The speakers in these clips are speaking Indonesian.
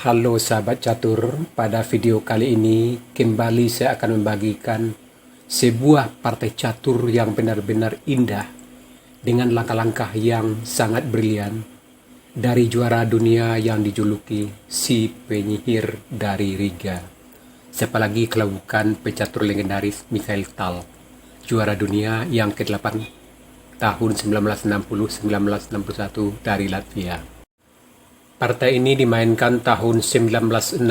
Halo sahabat catur, pada video kali ini kembali saya akan membagikan sebuah partai catur yang benar-benar indah dengan langkah-langkah yang sangat brilian dari juara dunia yang dijuluki si penyihir dari Riga. Siapa lagi kalau bukan pecatur legendaris Mikhail Tal, juara dunia yang ke-8 tahun 1960-1961 dari Latvia. Partai ini dimainkan tahun 1969,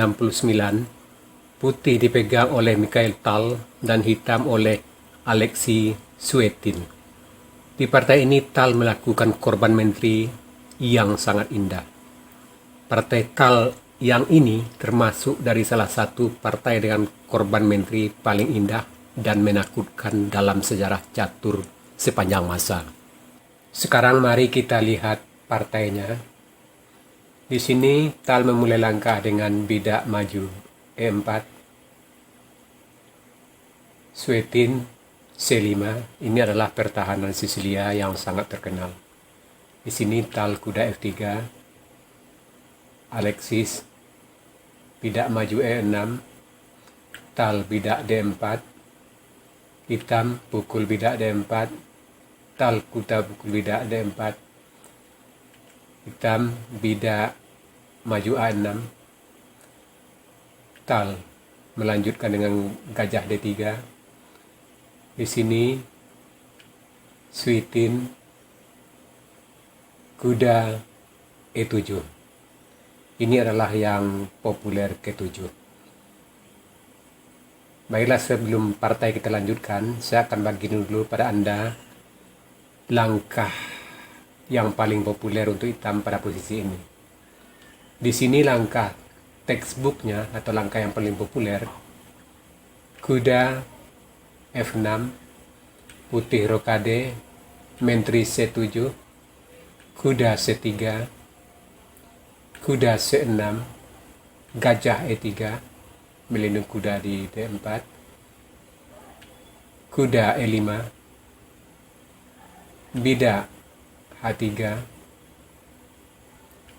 putih dipegang oleh Mikhail Tal dan hitam oleh Aleksei Suetin. Di partai ini Tal melakukan korban menteri yang sangat indah. Partai Tal yang ini termasuk dari salah satu partai dengan korban menteri paling indah dan menakutkan dalam sejarah catur sepanjang masa. Sekarang mari kita lihat partainya. Di sini Tal memulai langkah dengan bidak maju E4, Suetin C5. Ini adalah pertahanan Sisilia yang sangat terkenal. Di sini Tal kuda F3, Alexis bidak maju E6, Tal bidak D4, hitam pukul bidak D4, Tal kuda pukul bidak D4, hitam bidak maju A6, Tal melanjutkan dengan gajah D3. Di sini Suetin kuda E7. Ini adalah yang populer ke-7. Baiklah, sebelum partai kita lanjutkan, saya akan bagi dulu pada Anda langkah yang paling populer untuk hitam pada posisi ini. Di sini langkah textbooknya atau langkah yang paling populer, kuda F6, putih rokade, menteri C7, kuda C3, kuda C6, gajah E3, melindungi kuda di D4, kuda E5, bidak H3,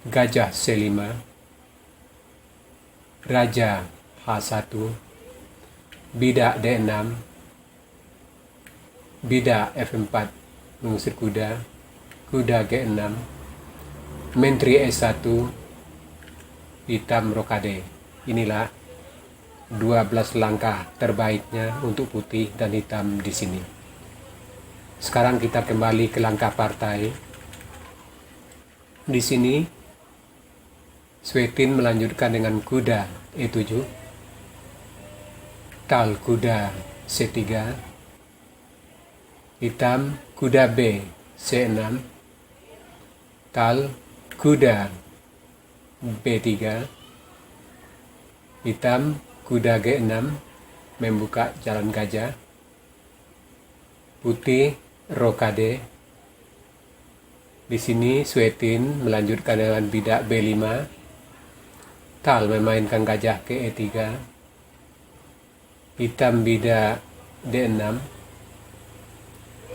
gajah C5, raja H1, bidak D6, bidak F4 mengusir kuda, kuda G6, menteri E1, hitam rokade. Inilah 12 langkah terbaiknya untuk putih dan hitam di sini. Sekarang kita kembali ke langkah partai. Di sini Suetin melanjutkan dengan kuda E7, Tal kuda C3, hitam kuda B C6, Tal kuda B3, hitam kuda G6 membuka jalan gajah, putih rokade. Di sini Suetin melanjutkan dengan bidak B5, Tal memainkan gajah ke E3, hitam bidak D6,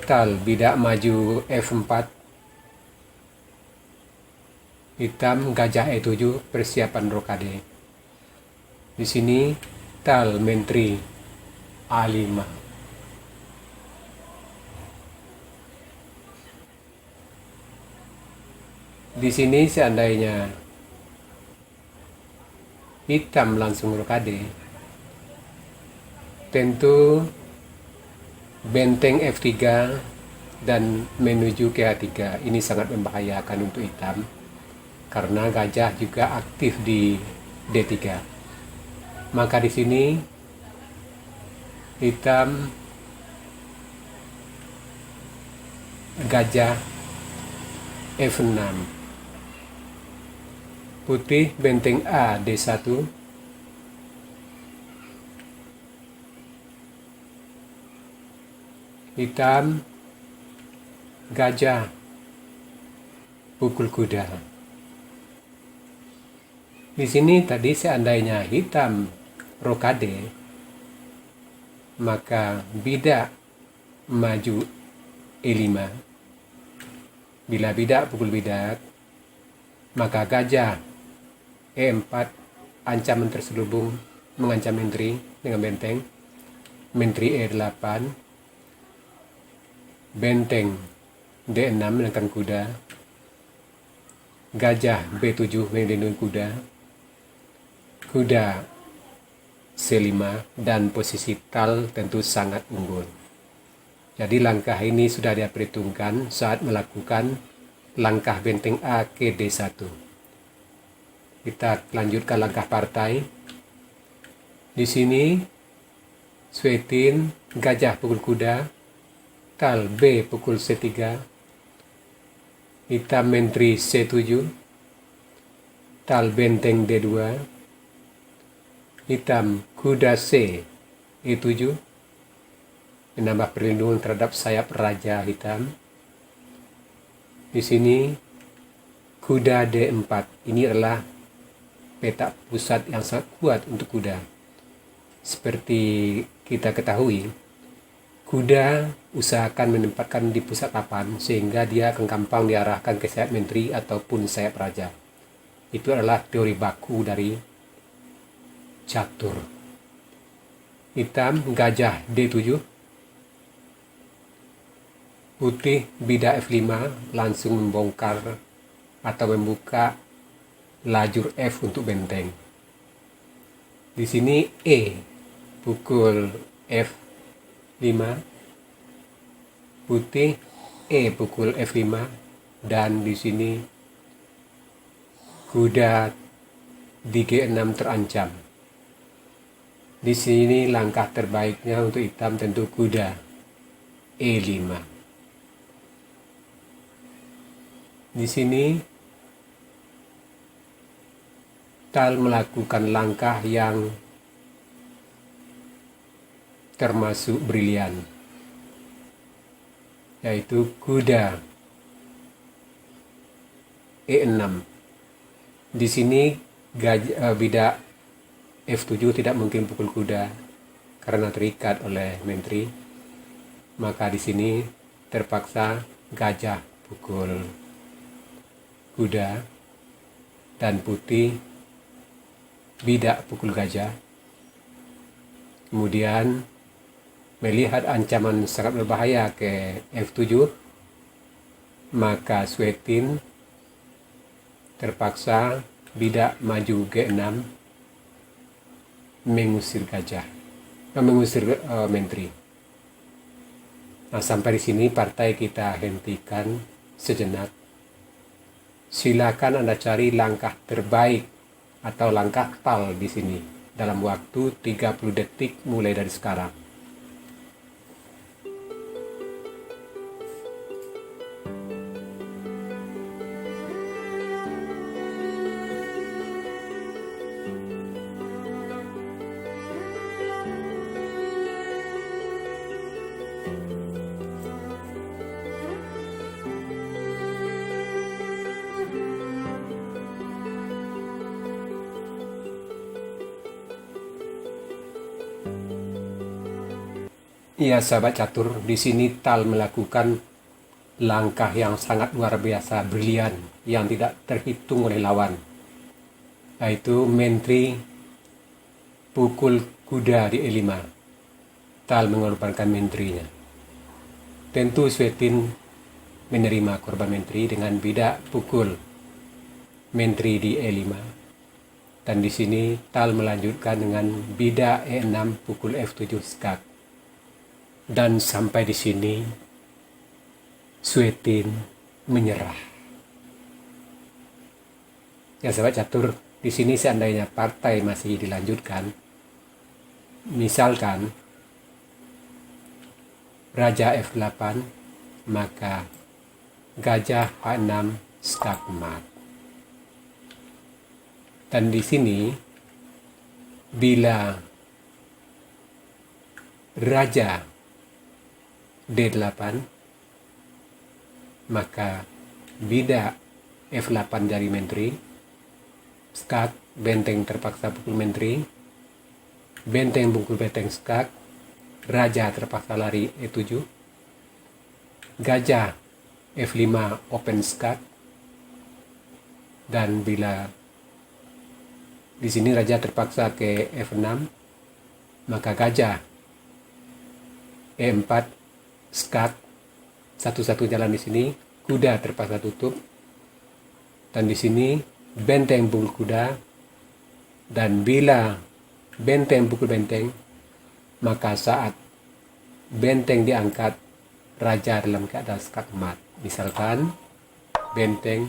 Tal bidak maju F4, hitam gajah E7 persiapan rokade. Di sini Tal menteri A5. Di sini seandainya hitam langsung rokade, tentu benteng F3 dan menuju ke H3 ini sangat membahayakan untuk hitam karena gajah juga aktif di D3. Maka di sini hitam gajah F6, putih benteng A D1, hitam gajah pukul kuda. Di sini tadi seandainya hitam rokade, maka bidak maju E5. Bila bidak pukul bidak, maka gajah E4 ancaman terselubung mengancam menteri dengan benteng. Menteri E8, benteng D6 menekan kuda, gajah B7 melindungi kuda, kuda C5, dan posisi tal tentu sangat unggul. Jadi langkah ini sudah diperhitungkan saat melakukan langkah benteng A ke D1. Kita lanjutkan langkah partai. Di sini Suetin, gajah pukul kuda, tal B pukul C3, hitam menteri C7, tal benteng D2, hitam kuda C E7, menambah perlindungan terhadap sayap raja hitam. Di sini kuda D4, ini adalah peta pusat yang sangat kuat untuk kuda. Seperti kita ketahui, kuda usahakan menempatkan di pusat papan sehingga dia akan gampang diarahkan ke sayap menteri ataupun sayap raja. Itu adalah teori baku dari catur. Hitam gajah D7, putih bidak F5 langsung membongkar atau membuka lajur F untuk benteng. Di sini E pukul F5, putih E pukul F5, dan di sini kuda di G6 terancam. Di sini langkah terbaiknya untuk hitam tentu kuda E5. Di sini tal melakukan langkah yang termasuk brilian, yaitu kuda E6. Di sini bidak F7 tidak mungkin pukul kuda karena terikat oleh menteri, maka di sini terpaksa gajah pukul kuda dan putih bidak pukul gajah. Kemudian melihat ancaman sangat berbahaya ke F7, maka Suetin terpaksa bidak maju G6 mengusir menteri. Nah, sampai di sini partai kita hentikan sejenak. Silakan Anda cari langkah terbaik atau langkah tal di sini dalam waktu 30 detik mulai dari sekarang. Iya, sahabat catur, di sini tal melakukan langkah yang sangat luar biasa, brilian, yang tidak terhitung oleh lawan, yaitu menteri pukul kuda di E5. Tal mengorbankan menterinya. Tentu Suetin menerima korban menteri dengan bidak pukul menteri di E5. Dan di sini tal melanjutkan dengan bidak E6 pukul F7 skak. Dan sampai di sini Suetin menyerah. Ya sahabat catur, di sini seandainya partai masih dilanjutkan, misalkan Raja F8, maka gajah H6 skak mat. Dan di sini bila Raja D8, maka bidak F8 dari menteri, skak, benteng terpaksa pukul menteri, benteng pukul benteng skak, raja terpaksa lari E7, gajah F5 open skak, dan bila Di sini raja terpaksa ke F6, maka gajah E4, skat, satu-satu jalan di sini, kuda terpaksa tutup, dan di sini benteng pukul kuda, dan bila benteng pukul benteng, maka saat benteng diangkat, raja dalam keadaan skat mat. Misalkan benteng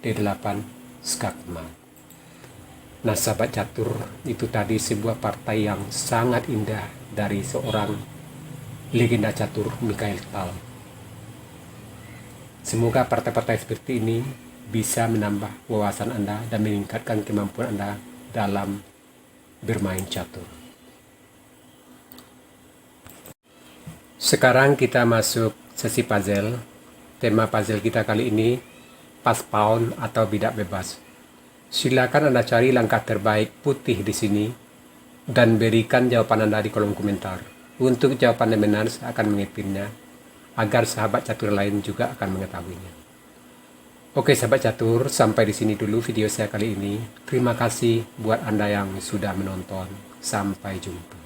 D8 skat mat. Nah, sahabat catur, itu tadi sebuah partai yang sangat indah dari seorang legenda catur Mikhail Tal. Semoga partai-partai seperti ini bisa menambah wawasan Anda dan meningkatkan kemampuan Anda dalam bermain catur. Sekarang kita masuk sesi puzzle. Tema puzzle kita kali ini pas pawn atau bidak bebas. Silakan Anda cari langkah terbaik putih di sini dan berikan jawaban Anda di kolom komentar. Untuk jawaban yang benar, saya akan mengepinnya agar sahabat catur lain juga akan mengetahuinya. Oke sahabat catur, sampai di sini dulu video saya kali ini. Terima kasih buat Anda yang sudah menonton. Sampai jumpa.